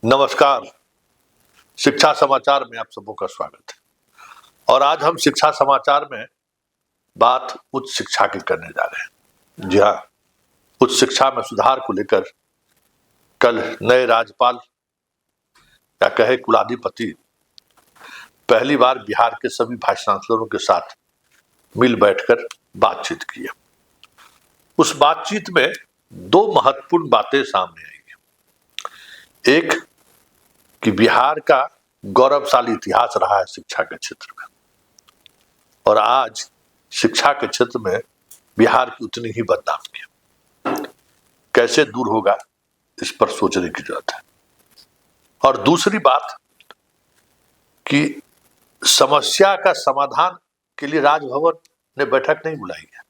नमस्कार। शिक्षा समाचार में आप सबका स्वागत है। और आज हम शिक्षा समाचार में बात उच्च शिक्षा की करने जा रहे हैं। जी हाँ, उच्च शिक्षा में सुधार को लेकर कल नए राज्यपाल या कहे कुलाधिपति पहली बार बिहार के सभी वाइस चांसलरों के साथ मिल बैठकर बातचीत की है। उस बातचीत में दो महत्वपूर्ण बातें सामने आई। एक कि बिहार का गौरवशाली इतिहास रहा है शिक्षा के क्षेत्र में, और आज शिक्षा के क्षेत्र में बिहार की उतनी ही बदनामी है। कैसे दूर होगा, इस पर सोचने की जरूरत है। और दूसरी बात कि समस्या का समाधान के लिए राजभवन ने बैठक नहीं बुलाई है।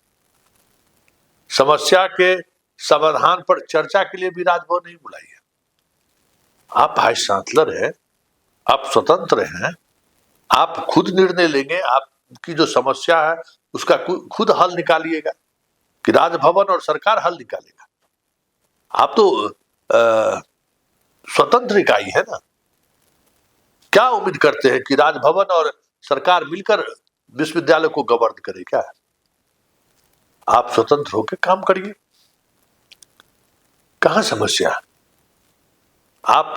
समस्या के समाधान पर चर्चा के लिए भी राजभवन नहीं बुलाई है। आप वाइस चांसलर हैं, आप स्वतंत्र हैं, आप खुद निर्णय लेंगे, आपकी जो समस्या है उसका खुद हल निकालिएगा कि राजभवन और सरकार हल निकालेगा। आप तो स्वतंत्र इकाई है ना। क्या उम्मीद करते हैं कि राजभवन और सरकार मिलकर विश्वविद्यालय को गवर्न करे? क्या आप स्वतंत्र होकर काम करिए। कहां समस्या? आप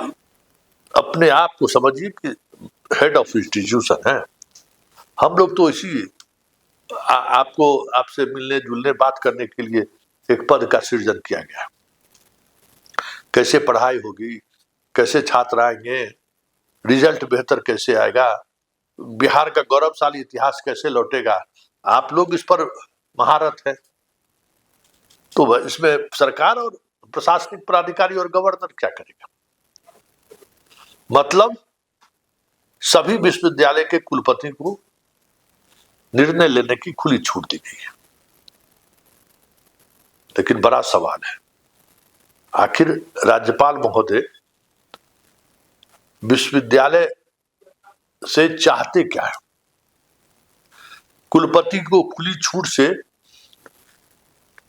अपने आप को समझिए कि हेड ऑफ इंस्टीट्यूशन है। हम लोग तो इसी आपको आपसे मिलने जुलने बात करने के लिए एक पद का सृजन किया गया। कैसे पढ़ाई होगी, कैसे छात्र आएंगे, रिजल्ट बेहतर कैसे आएगा, बिहार का गौरवशाली इतिहास कैसे लौटेगा, आप लोग इस पर महारत है। तो इसमें सरकार और प्रशासनिक प्राधिकारी और गवर्नर क्या करेगा? मतलब सभी विश्वविद्यालय के कुलपति को निर्णय लेने की खुली छूट दी गई है। लेकिन बड़ा सवाल है, आखिर राज्यपाल महोदय विश्वविद्यालय से चाहते क्या है? कुलपति को खुली छूट से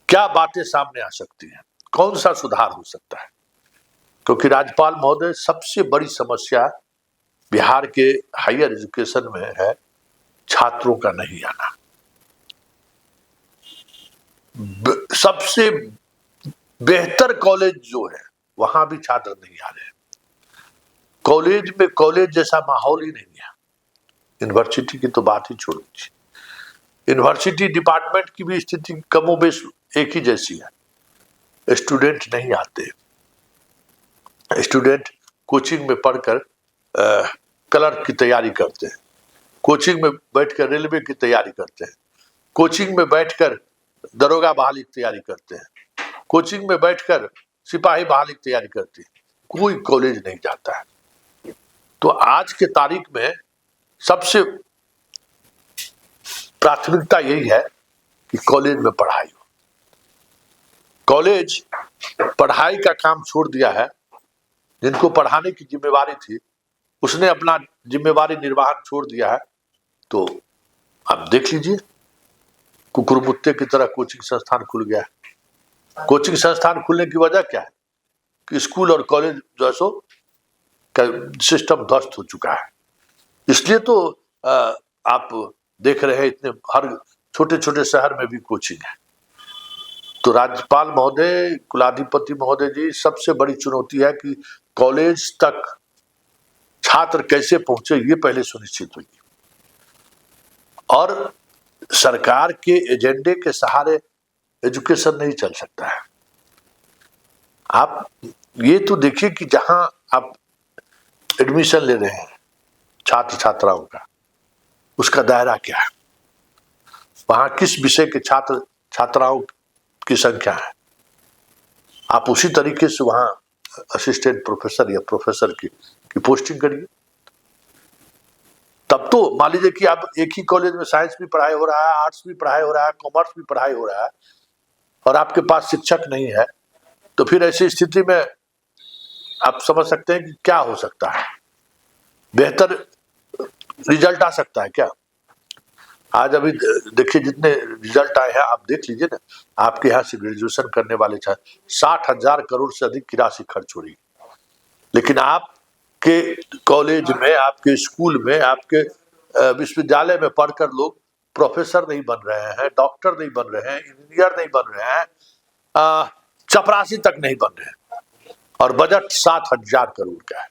क्या बातें सामने आ सकती हैं? कौन सा सुधार हो सकता है? क्योंकि राज्यपाल महोदय सबसे बड़ी समस्या बिहार के हायर एजुकेशन में है छात्रों का नहीं आना। सबसे बेहतर कॉलेज जो है वहां भी छात्र नहीं आ रहे। कॉलेज में कॉलेज जैसा माहौल ही नहीं है। यूनिवर्सिटी की तो बात ही छोड़ दीजिए। यूनिवर्सिटी डिपार्टमेंट की भी स्थिति कमोबेश एक ही जैसी है। स्टूडेंट नहीं आते। स्टूडेंट कोचिंग में पढ़कर क्लर्क की तैयारी करते हैं, कोचिंग में बैठकर रेलवे की तैयारी करते हैं, कोचिंग में बैठकर दरोगा बहाली की तैयारी करते हैं, कोचिंग में बैठकर सिपाही बहाली की तैयारी करते हैं। कोई कॉलेज नहीं जाता है। तो आज के तारीख में सबसे प्राथमिकता यही है कि कॉलेज में पढ़ाई हो। कॉलेज पढ़ाई का काम छोड़ दिया है। जिनको पढ़ाने की जिम्मेवारी थी उसने अपना जिम्मेवारी निर्वहन छोड़ दिया है। तो आप देख लीजिए, कुकुरमुत्ते की तरह कोचिंग संस्थान खुल गया है। कोचिंग संस्थान खुलने की वजह क्या है कि स्कूल और कॉलेज जो है सो का सिस्टम ध्वस्त हो चुका है। इसलिए तो आप देख रहे हैं इतने हर छोटे छोटे शहर में भी कोचिंग है। तो राज्यपाल महोदय, कुलाधिपति महोदय जी, सबसे बड़ी चुनौती है कि कॉलेज तक छात्र कैसे पहुंचे ये पहले सुनिश्चित हुई। और सरकार के एजेंडे के सहारे एजुकेशन नहीं चल सकता है। आप ये तो देखिए कि जहां आप एडमिशन ले रहे हैं छात्र छात्राओं का, उसका दायरा क्या है, वहां किस विषय के छात्र छात्राओं की संख्या है। आप उसी तरीके से वहां असिस्टेंट प्रोफेसर या प्रोफेसर की पोस्टिंग करिए। तब तो मान लीजिए कि आप एक ही कॉलेज में साइंस भी पढ़ाई हो रहा है, आर्ट्स भी पढ़ाई हो रहा है, कॉमर्स भी पढ़ाई हो रहा है, और आपके पास शिक्षक नहीं है, तो फिर ऐसी स्थिति में आप समझ सकते हैं कि क्या हो सकता है। बेहतर रिजल्ट आ सकता है क्या? आज अभी देखिए जितने रिजल्ट आए हैं, आप देख लीजिए ना। आपके यहाँ से ग्रेजुएशन करने वाले छात्र 60,000 करोड़ से अधिक की राशि खर्च हो रही है। लेकिन आपके कॉलेज में, आपके स्कूल में, आपके विश्वविद्यालय में पढ़कर लोग प्रोफेसर नहीं बन रहे हैं, डॉक्टर नहीं बन रहे हैं, इंजीनियर नहीं बन रहे हैं, चपरासी तक नहीं बन रहे हैं, और बजट 7,000 करोड़ का है।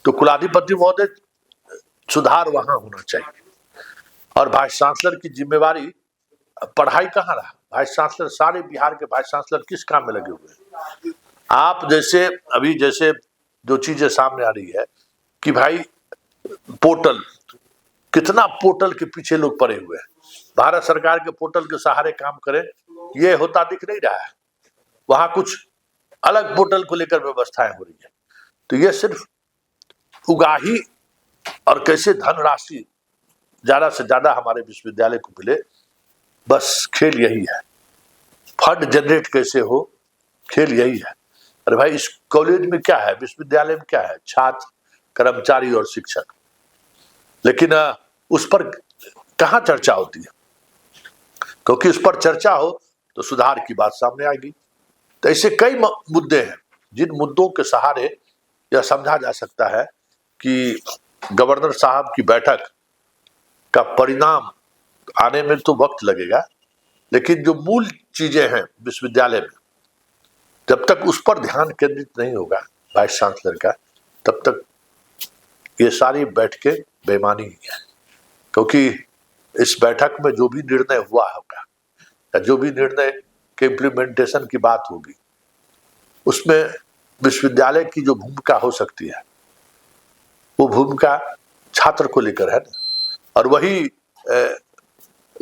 तो कुलाधिपति महोदय, सुधार वहां होना चाहिए। और वाइस चांसलर की जिम्मेवारी, पढ़ाई कहाँ रहा? वाइस चांसलर, सारे बिहार के वाइस चांसलर किस काम में लगे हुए हैं? आप जैसे अभी जैसे जो चीजें सामने आ रही है कि भाई पोर्टल, कितना पोर्टल के पीछे लोग पड़े हुए हैं। भारत सरकार के पोर्टल के सहारे काम करें, ये होता दिख नहीं रहा है। वहां कुछ अलग पोर्टल को लेकर व्यवस्थाएं हो रही है। तो ये सिर्फ उगाही और कैसे धनराशि ज्यादा से ज्यादा हमारे विश्वविद्यालय को मिले, बस खेल यही है। फंड जनरेट कैसे हो, खेल यही है। अरे भाई, इस कॉलेज में क्या है, विश्वविद्यालय में क्या है? छात्र, कर्मचारी और शिक्षक। लेकिन उस पर कहाँ चर्चा होती है? क्योंकि उस पर चर्चा हो तो सुधार की बात सामने आएगी। तो ऐसे कई मुद्दे हैं जिन मुद्दों के सहारे यह समझा जा सकता है कि गवर्नर साहब की बैठक का परिणाम आने में तो वक्त लगेगा, लेकिन जो मूल चीजें हैं विश्वविद्यालय में, जब तक उस पर ध्यान केंद्रित नहीं होगा वाइस चांसलर का, तब तक ये सारी बैठकें बेमानी ही है। क्योंकि इस बैठक में जो भी निर्णय हुआ होगा या जो भी निर्णय के इम्प्लीमेंटेशन की बात होगी, उसमें विश्वविद्यालय की जो भूमिका हो सकती है, वो भूमिका छात्र को लेकर है ना। और वही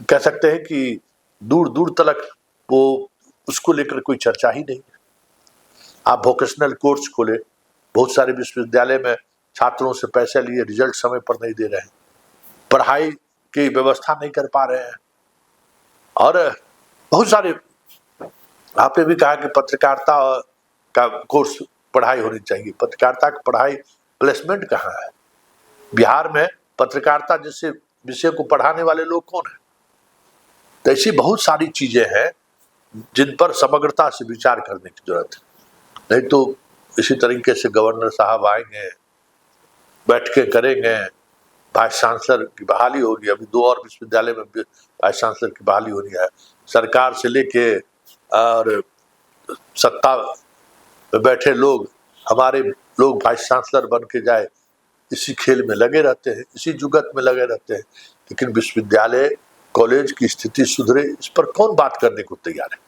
कह सकते हैं कि दूर दूर तक वो उसको लेकर कोई चर्चा ही नहीं है। आप वोकेशनल कोर्स खोले, बहुत सारे विश्वविद्यालय में छात्रों से पैसे लिए, रिजल्ट समय पर नहीं दे रहे हैं, पढ़ाई की व्यवस्था नहीं कर पा रहे हैं। और बहुत सारे, आपने भी कहा कि पत्रकारिता का कोर्स पढ़ाई होनी चाहिए। पत्रकारिता की पढ़ाई, प्लेसमेंट कहाँ है? बिहार में पत्रकारिता जैसे विषय को पढ़ाने वाले लोग कौन है? तो ऐसी बहुत सारी चीजें हैं जिन पर समग्रता से विचार करने की जरूरत है। नहीं तो इसी तरीके से गवर्नर साहब आएंगे, बैठकें करेंगे, वाइस चांसलर की बहाली होगी। अभी 2 और विश्वविद्यालय में वाइस चांसलर की बहाली होनी है। सरकार से लेके और सत्ता में बैठे लोग, हमारे लोग वाइस चांसलर बन के जाए, इसी खेल में लगे रहते हैं, इसी जुगत में लगे रहते हैं। लेकिन विश्वविद्यालय, कॉलेज की स्थिति सुधरे, इस पर कौन बात करने को तैयार है?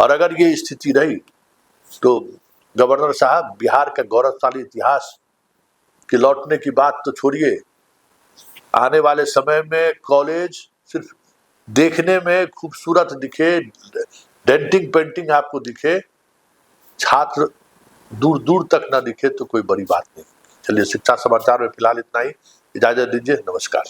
और अगर ये स्थिति रही तो गवर्नर साहब, बिहार का गौरवशाली इतिहास के लौटने की बात तो छोड़िए, आने वाले समय में कॉलेज सिर्फ देखने में खूबसूरत दिखे, डेंटिंग पेंटिंग आपको दिखे, छात्र दूर दूर तक ना दिखे, तो कोई बड़ी बात नहीं। चलिए, शिक्षा समाचार में फिलहाल इतना ही। इजाजत दीजिए, नमस्कार।